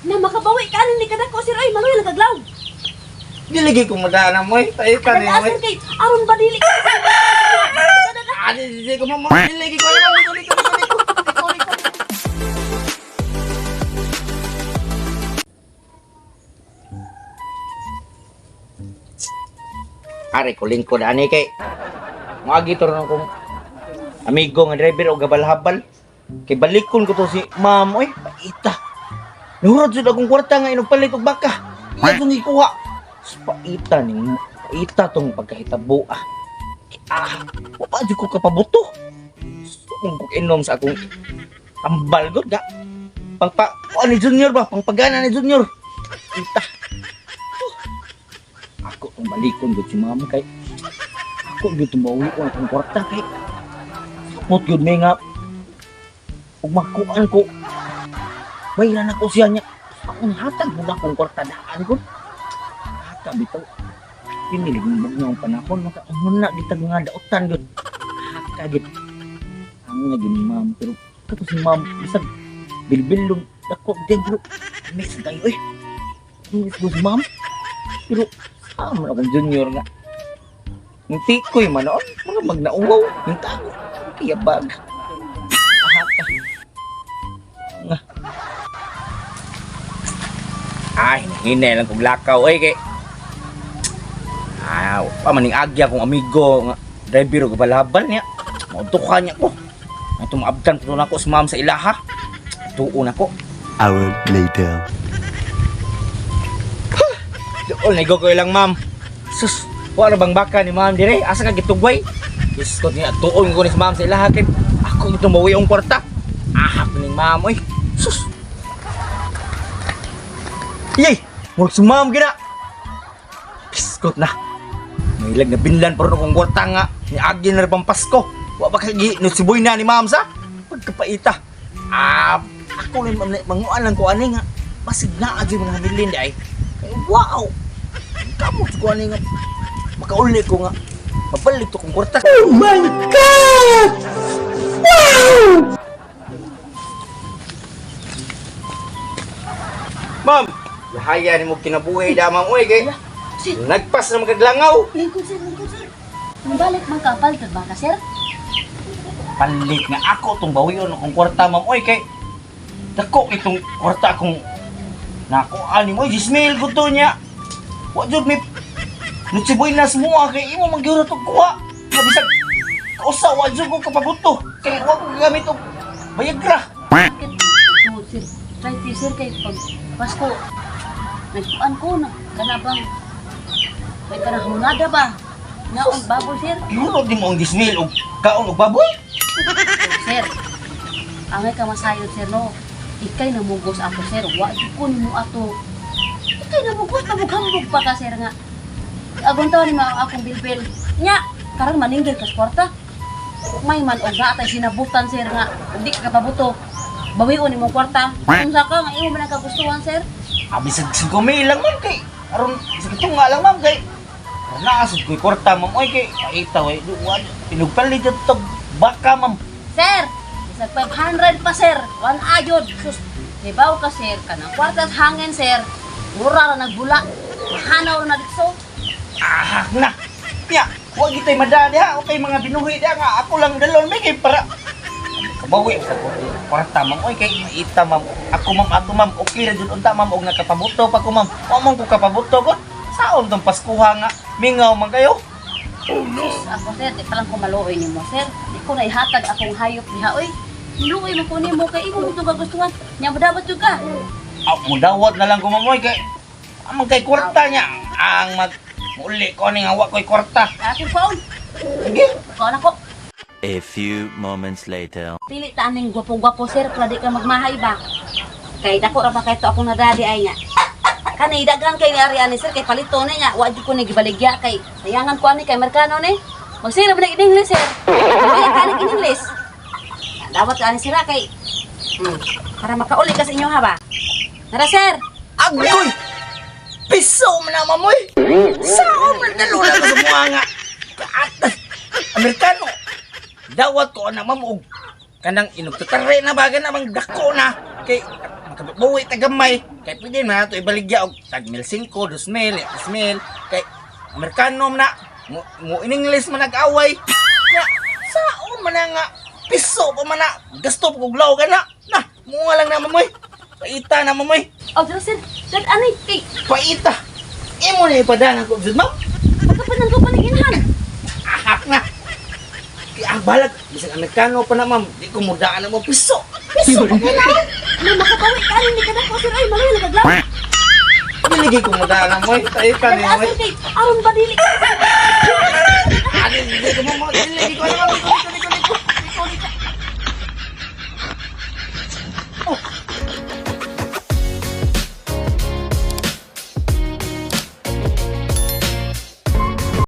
Na makabawi ka ni kadako sir ay maluya nagaglaw. Diligi ko madana mo eh. Tayo ka niya mo Sir kay aron ba dili ka. Diligi ko mo. Diligi ko naman. Liko. Are ko lingkod ani kay magi to ron kong amigo nga driver o gabal-habal. Kay balikon ko to si ma'am oy, paita. Nurod jud akong kwarta nga inugpalit og baka. Iya tong ikuha. Paita ning paita tong pagkahitabo ah. Wa jud ko kapabuto. Kung ko inom sa akong tambal gud ga. Ni Junior ba? Pangpagana ni Junior. Paita. Ako tong balikon gud si ma'am kay ako gud tumawi ko ang kwarta kay sapot gud may nga ug makuan ko bayran ako siya niya ako hatag mo na kung kwarta daan ko hata bitaw pinilig mo ng panahon maka na ditag nga dautan gud hata gid ang lagi ni ma'am pero kato si ma'am bisag bilbilong dako dentro miss tayo eh miss ko si ma'am pero mo akong Junior nga. Yung tikoy man noon, mga magnaungaw, yung tago, kaya bag. Ahata. Nga. Ay, hinay lang kong lakaw, eh, kay. Pamaning agya kong amigo, nga, driver ko balabal niya. Mautukan niya ko. At tumaabtan po na ako sa ma'am sa ilaha. Tuon ako. Hour later. Doon, naigogoy lang, ma'am. Sus, wala bang baka ni ma'am dire? Asa ka gitugway? Diyos ko niya, tuon ko ni ma'am sa ilahakin. Ako itong bawi ang kwarta. Ahap ni ma'am, oy. Sus. Yay! Murag si ma'am gina. Piskot na. May ilag na binlan pero kong kwarta nga. Ni Agi na rin pang Pasko. Wa ba kagi, nusiboy na ni ma'am sa? Pagkapaita. Ako rin manguan lang ko ani nga. Masig na agi mga nilin di ay. Wow! Kamu ko ani nga makauli ko nga mabalik to kong kwarta. Oh my God! Wow! Ma'am, lahaya ni mo kinabuhi da ma'am oy kay nagpas na magaglangaw. Lingkod sir. Ang balik man kapal ba ka sir? Palit nga ako tong bawion akong kwarta ma'am oy kay dako itong kwarta akong nakuha ni mo, Gismail ko to niya. Wa jud may nutsiboy na semua kay imo magyuro to kuha. Bisag kausa wa jud ko kapabuto. Kay wa ko gamit og Viagra. Ito sir, try to sir kay pag Pasko. Nagkuan ko na kanabang may kanahunada ba? Naong baboy sir. Yun di mo ang Gismail og kaon og baboy. Sir, angay ka masayod sir no. Ikay namugos ako sir, wa ko nimo ato. Ikay namugos hambog pa ka sir nga. Agon taw ni mao akong bilbil. Nya, karon maningil ka sa kwarta. May man og atay sinabutan sir nga, di ka pabuto. Bawion nimo kwarta. Unsa ka nga imo man ang kagustuhan sir? Bisag 5 lang man kay. Aron sige tunga lang ma'am kay. Naasod ko'y kwarta ma'am oy kay itaw ay pinugpalit to baka ma'am. Sir, isag 500 pa sir. Wan ayod. Sus, dibaw ka sir kanang kwarta hangin sir. Mura ra nagbula. Hanaw na dito. Na. Ya, wa gitay madali ha. Okay mga binuhi dia nga ako lang dalon may kay para kabawi sa kwarta ma'am oy kay maita ma'am. Ako ma'am ato ma'am okay ra jud unta ma'am og nakapabuto pa ko ma'am. Wa man ko kapabuto ko. Saon tong Paskuha nga mingaw man kayo. Oh no. Ako sir, di pa lang ko maluoy nimo sir. Di ko na ihatag akong hayop diha oy. Luoy mo ko nimo kay imo dito kagustuhan. Nya dapat juga. Mudawat na lang ko ma'am oy kay amang kay kwarta niya ang muli ko ni nga wa ko'y kwarta. Akin phone. Sige. Ko na ko. A few moments later. Pili ta aning gwapo-gwapo sir, para di ka magmahay ba? Kay dako ra pa kay to akong nadadi ay nya. Kani dagan kay ni ari ani sir kay palito na nya, wa jud ko ni gibaligya kay sayangan ko ani kay merkano ni. Magsira ba ni English sir? Kaya kani English. Dapat ani sira kay para makauli ka sa inyo ha ba? Tara sir. Agoy! Piso man na mamoy! Saan man nalula ko sa mga nga? Kaatas! Amerikano! Dawat ko na mamog. Kanang inugtutare na baga namang dako na. Kay buwi tagamay. Kay pwede na to ibaligya og tag 1,500, 2,000, 3,000 kay Amerikano na mo in English man nag-away. Nga saon man na nga piso pa man na gasto pa kog law kana. Na, mo lang na mamoy. Paita na mamoy. Oh, pero sir, dad ani kay Paita. Imo na ipadana ko jud ma'am. pagkapanan ko paninginhan. Ahak na. Kaya ang balag, bisag Amerikano pa na ma'am, di ko mudaan na mo piso. Piso pa na. Ano makabawi ka ni kada ko sir ay mga nagaglaw. Pinigay ko mudaan na mo. Tayo ka Dad niya mo. asir kay aron ba dili ka. Ano, hindi ko mo, hindi ko naman.